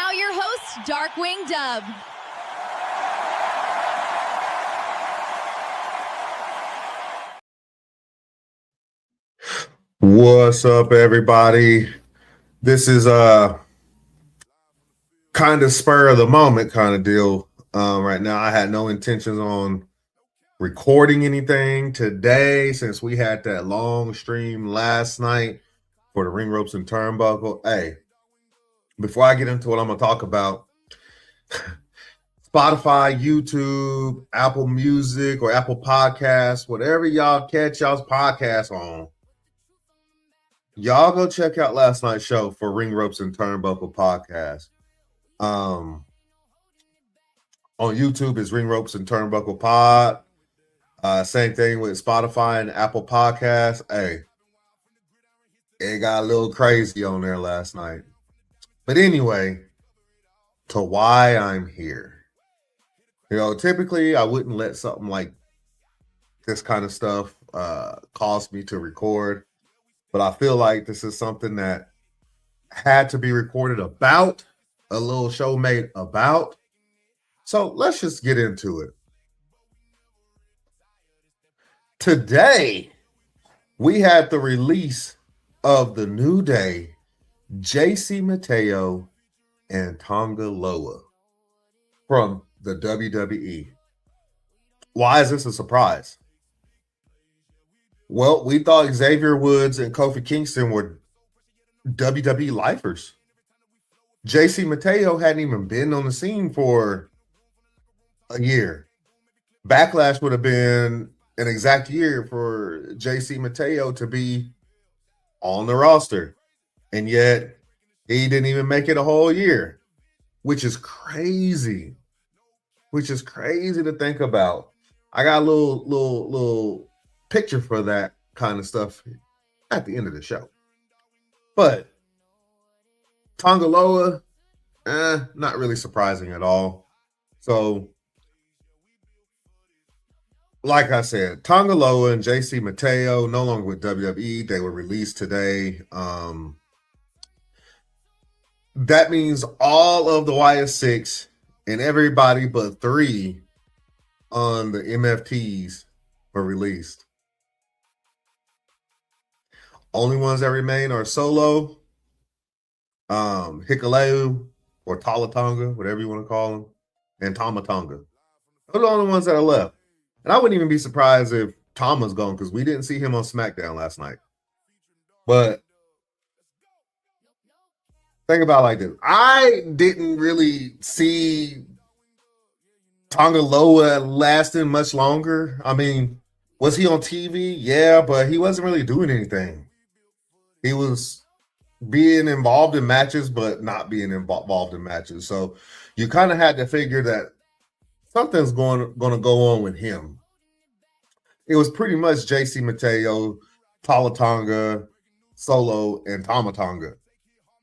now your host, DarkwingDubb. What's up, everybody? This is a kind of spur of the moment kind of deal. Right now, I had no intentions on recording anything today since we had that long stream last night for the ring ropes and turnbuckle. Hey, before I get into what I'm going to talk about, Spotify, YouTube, Apple Music, or Apple Podcasts, whatever y'all catch y'all's podcasts on, y'all go check out last night's show for Ring Ropes and Turnbuckle podcast. On YouTube is Ring Ropes and Turnbuckle Pod. Same thing with Spotify and Apple Podcasts. Hey, it got a little crazy on there last night. But anyway, to why I'm here. You know, typically I wouldn't let something like this kind of stuff cause me to record. But I feel like this is something that had to be recorded about, a little show made about. So let's just get into it. Today, we had the release of the New Day, JC Mateo and Tonga Loa from the WWE. Why is this a surprise? Well, we thought Xavier Woods and Kofi Kingston were WWE lifers. JC Mateo hadn't even been on the scene for a year. Backlash would have been an exact year for JC Mateo to be on the roster. And yet, he didn't even make it a whole year, which is crazy. Which is crazy to think about. I got a little picture for that kind of stuff at the end of the show. But Tonga Loa, not really surprising at all. So, like I said, Tonga Loa and JC Mateo no longer with WWE. They were released today. That means all of the YS6 and everybody but 3 on the MFTs were released. Only ones that remain are Solo, Hikuleo, or Talatonga, whatever you want to call them, and Tamatonga. Those are the only ones that are left. And I wouldn't even be surprised if Tama's gone because we didn't see him on SmackDown last night. But think about it like this. I didn't really see Tonga Loa lasting much longer. I mean, was he on TV? Yeah, but he wasn't really doing anything. He was being involved in matches, but not being involved in matches. So you kind of had to figure that something's going to go on with him. It was pretty much JC Mateo, Talatonga, Solo, and Tamatonga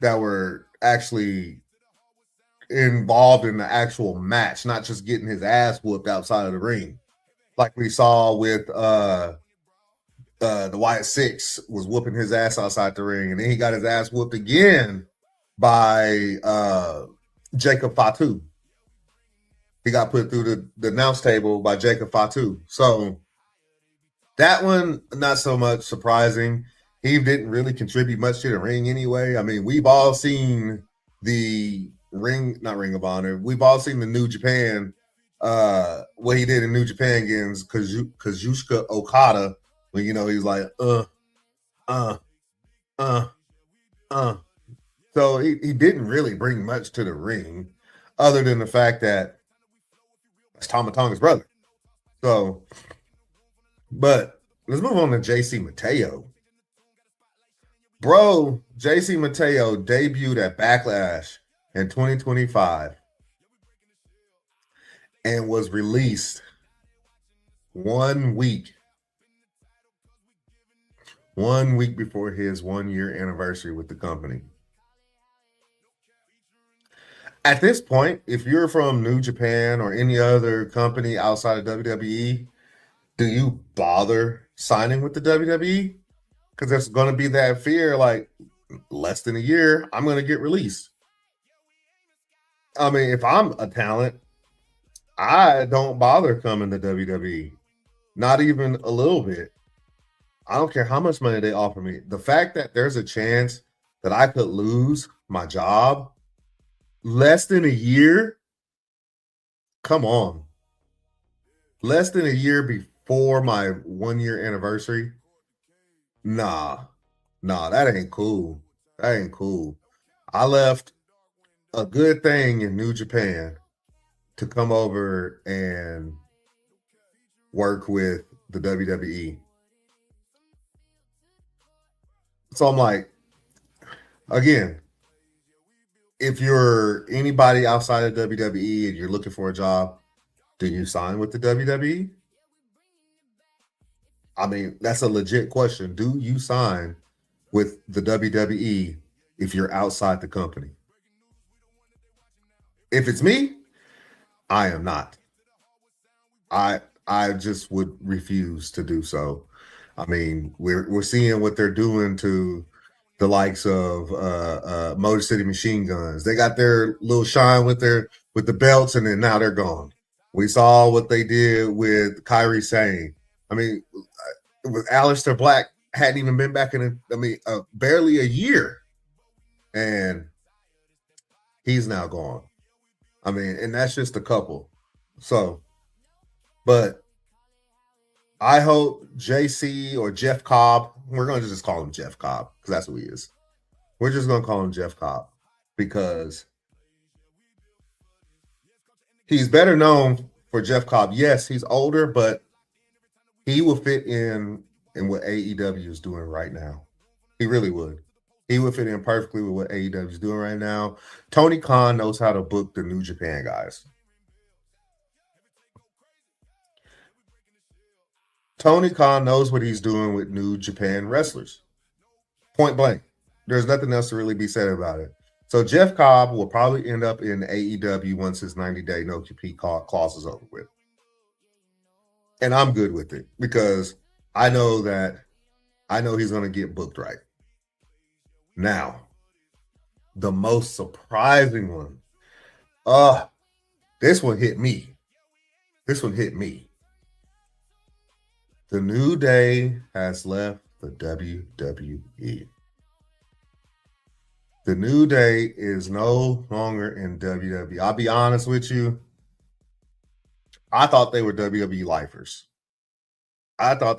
that were actually involved in the actual match, not just getting his ass whooped outside of the ring. Like we saw with the YS6 was whooping his ass outside the ring, and then he got his ass whooped again by Jacob Fatu. He got put through the announce table by Jacob Fatu. So that one, not so much surprising. He didn't really contribute much to the ring anyway. I mean, we've all seen the not Ring of Honor. We've all seen the New Japan, what he did in New Japan against Kazuchika Okada. When, you know, he's like, So he didn't really bring much to the ring other than the fact that it's Tamatonga's brother. So, but let's move on to JC Mateo. Bro, JC Mateo debuted at Backlash in 2025 and was released 1 week before his 1-year anniversary with the company. At this point, if you're from New Japan or any other company outside of WWE, do you bother signing with the WWE? Because there's going to be that fear, like, less than a year, I'm going to get released. I mean, if I'm a talent, I don't bother coming to WWE. Not even a little bit. I don't care how much money they offer me. The fact that there's a chance that I could lose my job less than a year, come on. Less than a year before my 1 year anniversary. Nah, that ain't cool. That ain't cool. I left a good thing in New Japan to come over and work with the WWE. So I'm like, again, if you're anybody outside of WWE and you're looking for a job, do you sign with the WWE? I mean, that's a legit question. Do you sign with the WWE if you're outside the company? If it's me, I am not. I just would refuse to do so. I mean, we're seeing what they're doing to the likes of Motor City Machine Guns. They got their little shine with the belts, and then now they're gone. We saw what they did with Kyrie Sane. I mean, with Aleister Black hadn't even been back in. Barely a year, and he's now gone. I mean, and that's just a couple. So, but I hope JC or Jeff Cobb, we're going to just call him Jeff Cobb because that's who he is. We're just going to call him Jeff Cobb because he's better known for Jeff Cobb. Yes, he's older, but he will fit in what AEW is doing right now. He really would. He would fit in perfectly with what AEW is doing right now. Tony Khan knows how to book the New Japan guys. Tony Khan knows what he's doing with New Japan wrestlers. Point blank. There's nothing else to really be said about it. So Jeff Cobb will probably end up in AEW once his 90-day no compete clause is over with. And I'm good with it because I know he's going to get booked right. Now, the most surprising one. This one hit me. The New Day has left the WWE. The New Day is no longer in WWE. I'll be honest with you. I thought they were WWE lifers. I thought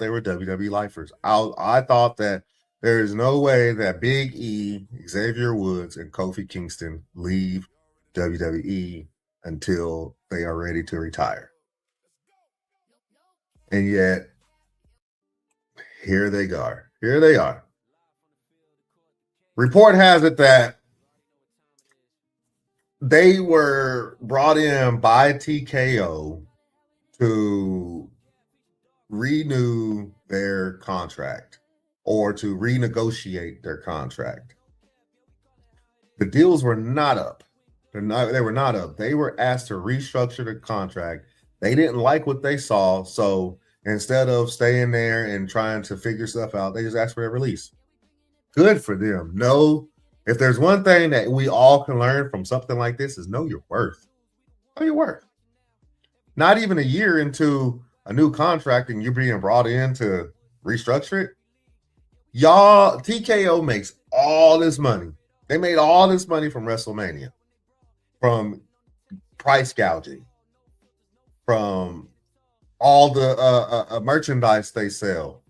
that there is no way that Big E, Xavier Woods, and Kofi Kingston leave WWE until they are ready to retire. And yet, here they are. Report has it that they were brought in by TKO to renew their contract or to renegotiate their contract. The deals were not up. They were not up. They were asked to restructure the contract. They didn't like what they saw, so instead of staying there and trying to figure stuff out, they just asked for their release. Good for them. No, if there's one thing that we all can learn from something like this is know your worth. Know your worth. Not even a year into a new contract and you're being brought in to restructure it. Y'all, TKO makes all this money. They made all this money from WrestleMania, from price gouging, from all the merchandise they sell.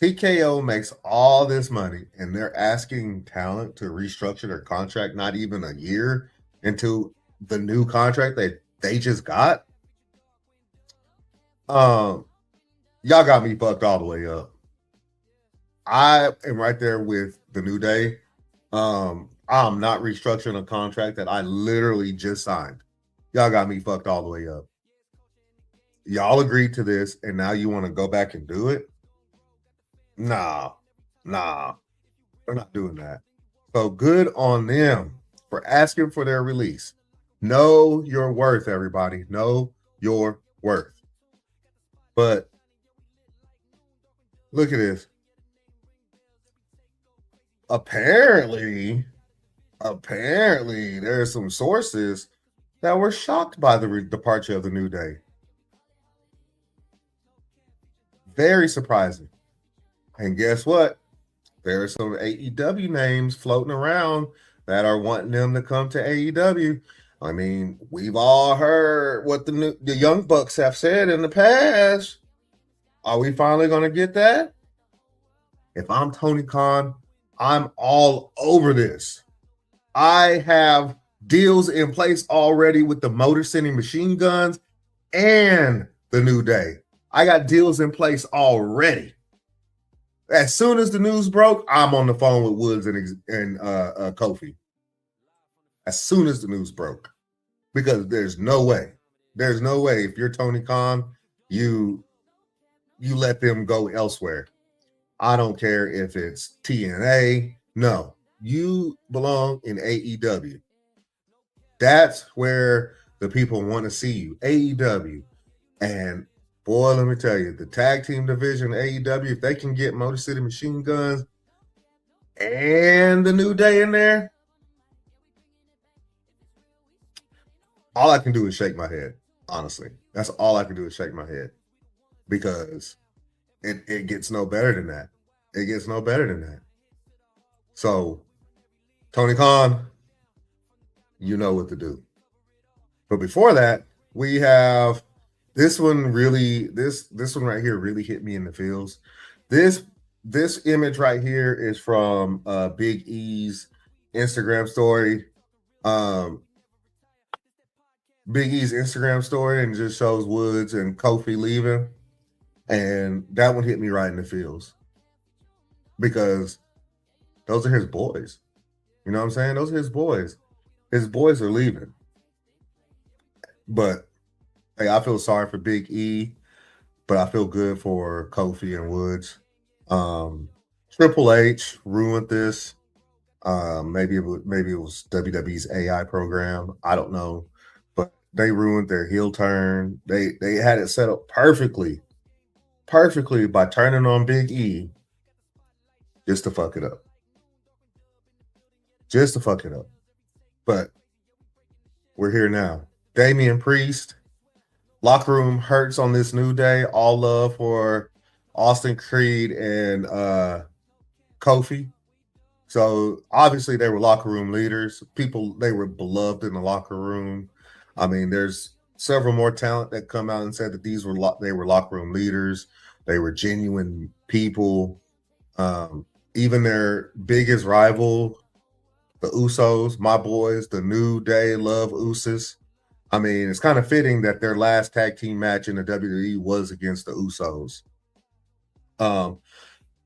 TKO makes all this money, and they're asking talent to restructure their contract not even a year into the new contract that they just got. Y'all got me fucked all the way up. I am right there with the New Day. I'm not restructuring a contract that I literally just signed. Y'all got me fucked all the way up. Y'all agreed to this, and now you want to go back and do it? Nah, they're not doing that. So good on them for asking for their release. Know your worth, everybody. Know your worth. But look at this. Apparently, there's some sources that were shocked by the departure of the New Day. Very surprising. And guess what? There are some AEW names floating around that are wanting them to come to AEW. I mean, we've all heard what the Young Bucks have said in the past. Are we finally going to get that? If I'm Tony Khan, I'm all over this. I have deals in place already with the Motor City Machine Guns and the New Day. I got deals in place already. As soon as the news broke, I'm on the phone with Woods and Kofi. As soon as the news broke, because there's no way if you're Tony Khan, you let them go elsewhere. I don't care if it's TNA. No, you belong in AEW. That's where the people want to see you, AEW. And boy, let me tell you, the tag team division, AEW, if they can get Motor City Machine Guns and the New Day in there, all I can do is shake my head, honestly. That's all I can do is shake my head, because it gets no better than that. It gets no better than that. So, Tony Khan, you know what to do. But before that, we have this one one right here really hit me in the feels. This image right here is from Big E's Instagram story. Big E's Instagram story, and just shows Woods and Kofi leaving. And that one hit me right in the feels, because those are his boys. You know what I'm saying? Those are his boys. His boys are leaving. But hey, I feel sorry for Big E, but I feel good for Kofi and Woods. Triple H ruined this. Maybe it was WWE's AI program. I don't know. But they ruined their heel turn. They had it set up perfectly by turning on Big E just to fuck it up. But we're here now. Damian Priest, locker room hurts on this New Day. All love for Austin Creed and Kofi. So obviously they were locker room leaders. They were beloved in the locker room. I mean, there's several more talent that come out and said that they were locker room leaders. They were genuine people. Even their biggest rival, the Usos, my boys, the New Day, love Usos. I mean, it's kind of fitting that their last tag team match in the WWE was against the Usos.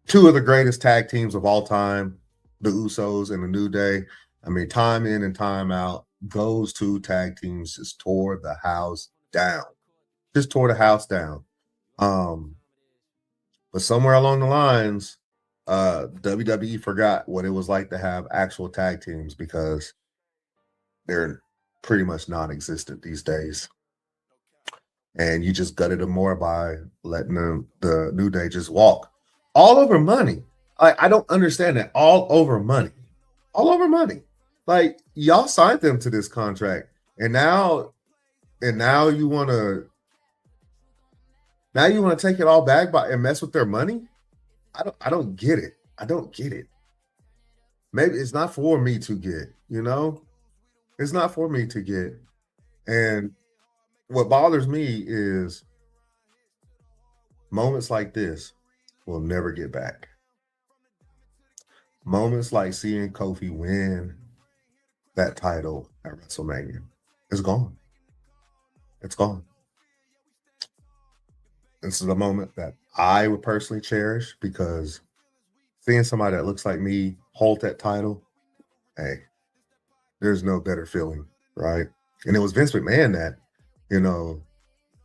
Two of the greatest tag teams of all time, the Usos and the New Day. I mean, time in and time out, those two tag teams just tore the house down. But somewhere along the lines, WWE forgot what it was like to have actual tag teams, because they're pretty much non-existent these days. And you just gutted them more by letting the New Day just walk. All over money. I don't understand that. All over money. Like, y'all signed them to this contract, and now you want to take it all back and mess with their money? I don't get it. Maybe it's not for me to get, It's not for me to get. And what bothers me is moments like this will never get back. Moments like seeing Kofi win that title at WrestleMania. It's gone. This is a moment that I would personally cherish, because seeing somebody that looks like me hold that title, hey, there's no better feeling, right? And it was Vince McMahon that,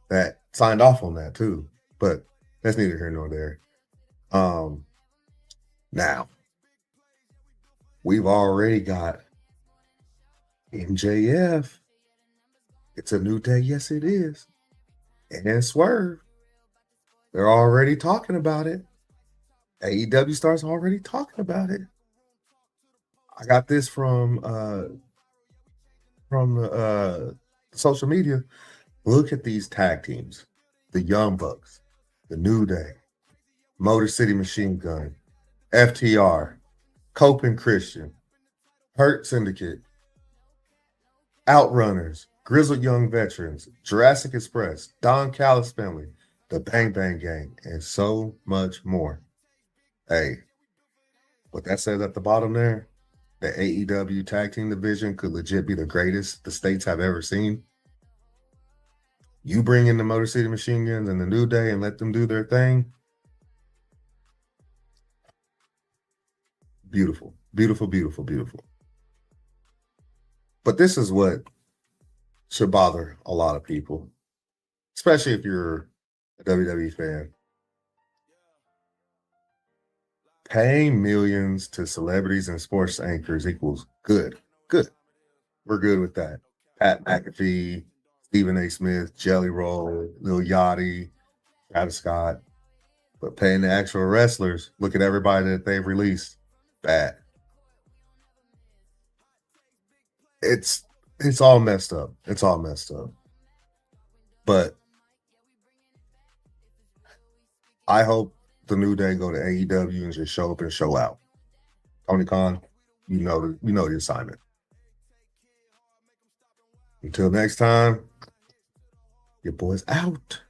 that signed off on that too. But that's neither here nor there. Now, we've already got MJF. It's a New Day, yes it is. And Swerve. They're already talking about it. AEW stars already talking about it. I got this from the social media. Look at these tag teams: the Young Bucks, the New Day, Motor City Machine Gun, FTR, Cope and Christian, Hurt Syndicate, Outrunners, Grizzled Young Veterans, Jurassic Express, Don Callis Family, the Bang Bang Gang, and so much more. Hey, what that says at the bottom there, the AEW tag team division could legit be the greatest the states have ever seen. You bring in the Motor City Machine Guns and the New Day and let them do their thing. Beautiful, beautiful, beautiful, beautiful. But this is what should bother a lot of people, especially if you're a WWE fan. Paying millions to celebrities and sports anchors equals good. Good. We're good with that. Pat McAfee, Stephen A. Smith, Jelly Roll, Lil Yachty, Travis Scott. But paying the actual wrestlers, look at everybody that they've released. Bad. It's all messed up. It's all messed up. But I hope the New Day go to AEW and just show up and show out. Tony Khan, you know the assignment. Until next time, your boy's out.